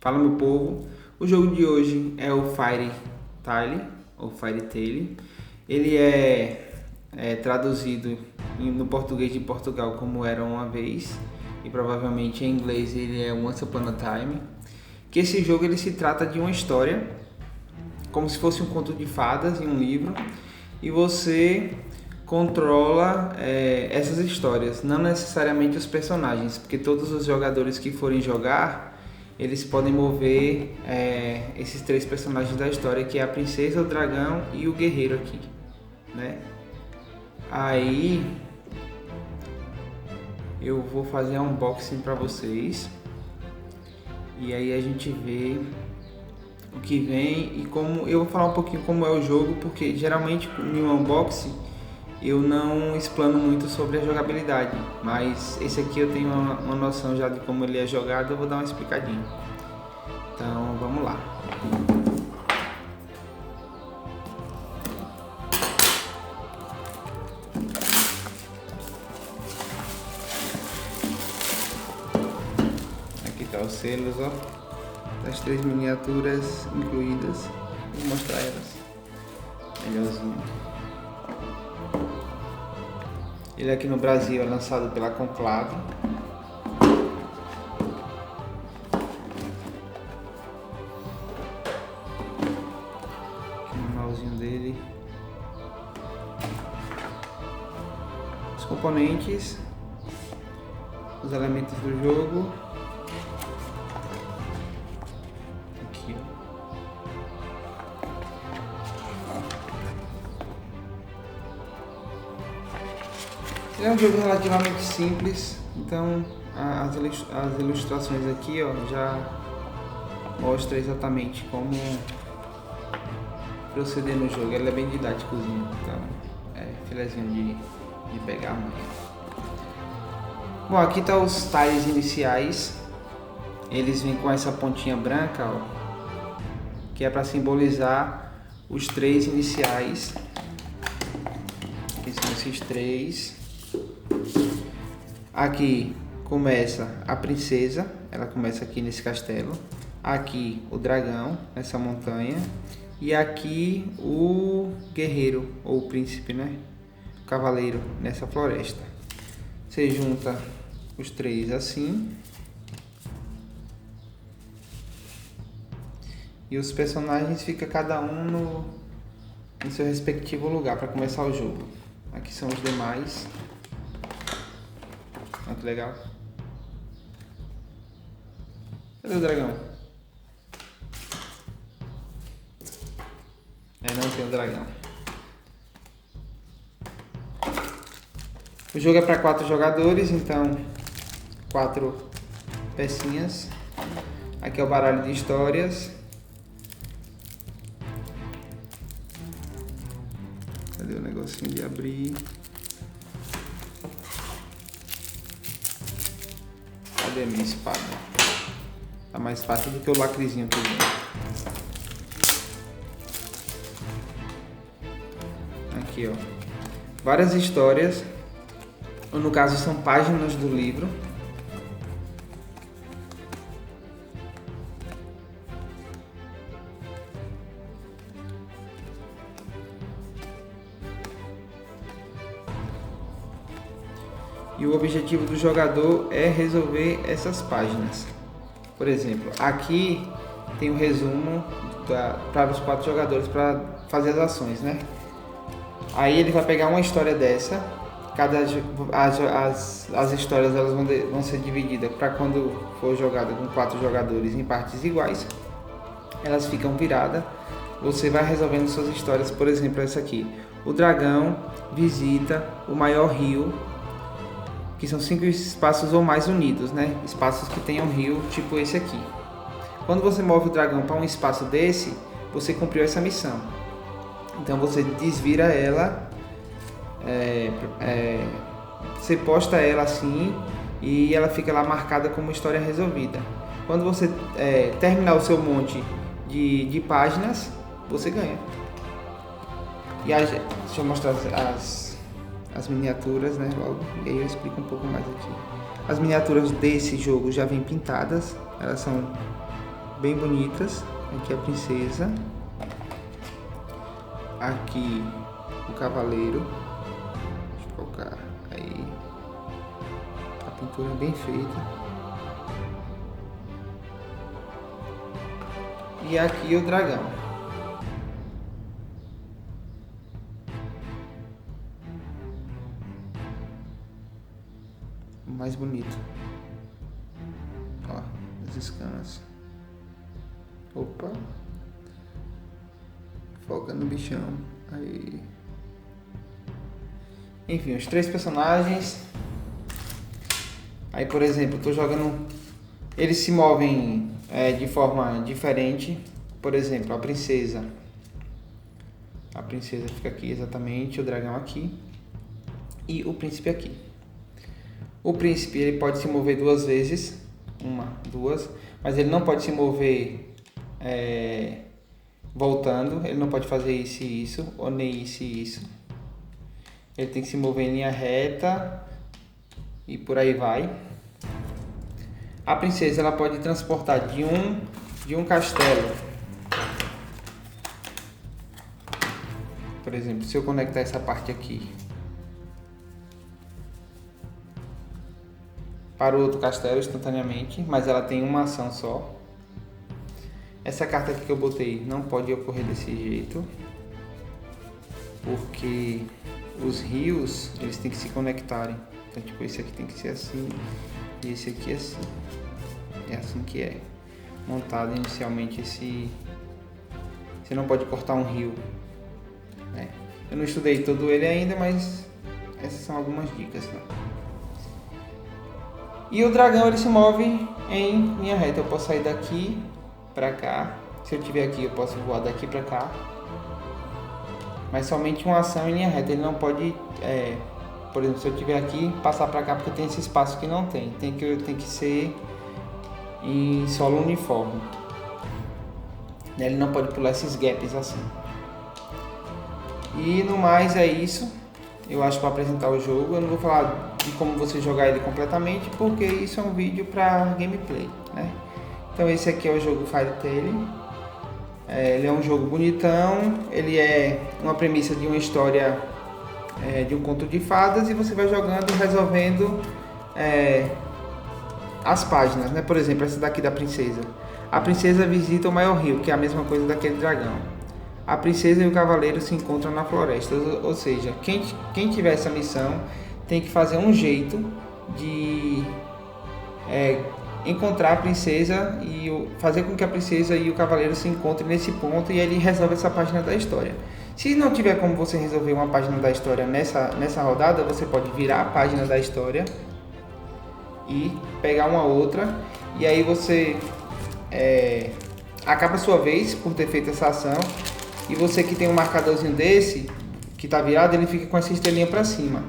Fala, meu povo. O jogo de hoje é o Fairy Tail, ou Fairy Tail. Ele é traduzido no português de Portugal como Era Uma Vez, e provavelmente em inglês ele é Once Upon a Time. Que esse jogo ele se trata de uma história, como se fosse um conto de fadas em um livro, e você controla essas histórias, não necessariamente os personagens, porque todos os jogadores que forem jogar, eles podem mover esses três personagens da história, que é a princesa, o dragão e o guerreiro aqui, né? Aí eu vou fazer um unboxing para vocês e aí a gente vê o que vem e como eu vou falar um pouquinho como é o jogo, porque geralmente no unboxing eu não explano muito sobre a jogabilidade, mas esse aqui eu tenho uma noção já de como ele é jogado, eu vou dar uma explicadinha. Então vamos lá. Aqui tá os selos, ó, das três miniaturas incluídas. Vou mostrar elas melhorzinho. Ele aqui no Brasil é lançado pela Conclave. Aqui o manualzinho dele. Os componentes, os elementos do jogo. Aqui, ó. Ele é um jogo relativamente simples, então as ilustrações aqui, ó, já mostra exatamente como proceder no jogo. Ele é bem didáticozinho, então é filezinho de pegar a mão. Bom, aqui tá os tiles iniciais. Eles vêm com essa pontinha branca, ó, que é para simbolizar os três iniciais. Aqui são esses três. Aqui começa a princesa, ela começa aqui nesse castelo. Aqui o dragão, nessa montanha. E aqui o guerreiro, ou o príncipe, né? O cavaleiro, nessa floresta. Você junta os três assim. E os personagens ficam cada um no seu respectivo lugar para começar o jogo. Aqui são os demais. Olha que legal. Cadê o dragão? Não tem o dragão. O jogo é para 4 jogadores, então 4 pecinhas. Aqui é o baralho de histórias. Cadê o negocinho de abrir? Cadê a minha espada? Tá mais fácil do que o lacrezinho que eu vi. Aqui, ó, várias histórias, ou no caso são páginas do livro. E o objetivo do jogador é resolver essas páginas. Por exemplo, aqui tem um resumo para os 4 jogadores para fazer as ações, né? Aí ele vai pegar uma história dessa. As histórias elas vão ser divididas para quando for jogada com 4 jogadores em partes iguais. Elas ficam viradas. Você vai resolvendo suas histórias. Por exemplo, essa aqui. O dragão visita o maior rio, que são 5 espaços ou mais unidos, né? Espaços que tenham rio, tipo esse aqui. Quando você move o dragão para um espaço desse, você cumpriu essa missão. Então você desvira ela, você posta ela assim e ela fica lá marcada como história resolvida. Quando você terminar o seu monte de páginas, você ganha. E aí, deixa eu mostrar as miniaturas, né, logo, e aí eu explico um pouco mais aqui. As miniaturas desse jogo já vêm pintadas, elas são bem bonitas. Aqui a princesa, aqui o cavaleiro. Deixa eu colocar aí, a pintura bem feita. E aqui o dragão. O mais bonito. Ó, as escamas. Opa. Foca no bichão. Aí. Enfim, os 3 personagens. Aí, por exemplo, eu tô jogando. Eles se movem de forma diferente. Por exemplo, a princesa. A princesa fica aqui exatamente, o dragão aqui e o príncipe aqui. O príncipe ele pode se mover 2 vezes, 1, 2, mas ele não pode se mover voltando. Ele não pode fazer isso e isso, ou nem isso e isso. Ele tem que se mover em linha reta e por aí vai. A princesa ela pode transportar de um castelo. Por exemplo, se eu conectar essa parte aqui para o outro castelo instantaneamente, mas ela tem uma ação só. Essa carta aqui que eu botei não pode ocorrer desse jeito, porque os rios eles têm que se conectarem. Então, tipo, esse aqui tem que ser assim e esse aqui assim. É assim que é montado inicialmente esse. Você não pode cortar um rio, né? Eu não estudei todo ele ainda, mas essas são algumas dicas, né? E o dragão ele se move em linha reta. Eu posso sair daqui para cá. Se eu estiver aqui, eu posso voar daqui para cá. Mas somente uma ação em linha reta. Ele não pode, por exemplo, se eu estiver aqui, passar para cá porque tem esse espaço que não tem. Tem que ser em solo uniforme. Ele não pode pular esses gaps assim. E no mais é isso. Eu acho, para apresentar o jogo. Eu não vou falar de como você jogar ele completamente, porque isso é um vídeo para gameplay, né? Então esse aqui é o jogo Fairy Tail. Ele é um jogo bonitão. Ele é uma premissa de uma história de um conto de fadas, e você vai jogando e resolvendo as páginas, né? Por exemplo, essa daqui da princesa. A princesa visita o maior rio, que é a mesma coisa daquele dragão. A princesa e o cavaleiro se encontram na floresta. Ou seja, quem tiver essa missão tem que fazer um jeito de encontrar a princesa e fazer com que a princesa e o cavaleiro se encontrem nesse ponto, e ele resolve essa página da história. Se não tiver como você resolver uma página da história nessa rodada, você pode virar a página da história e pegar uma outra, e aí você acaba a sua vez por ter feito essa ação. E você que tem um marcadorzinho desse, que está virado, ele fica com essa estrelinha para cima.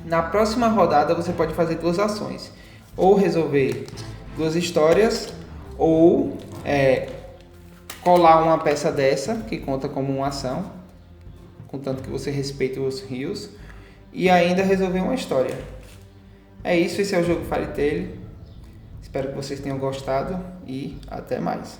Na próxima rodada você pode fazer 2 ações. Ou resolver 2 histórias, ou colar uma peça dessa, que conta como uma ação, contanto que você respeite os rios, e ainda resolver uma história. É isso, esse é o jogo Fairy Tail. Espero que vocês tenham gostado e até mais.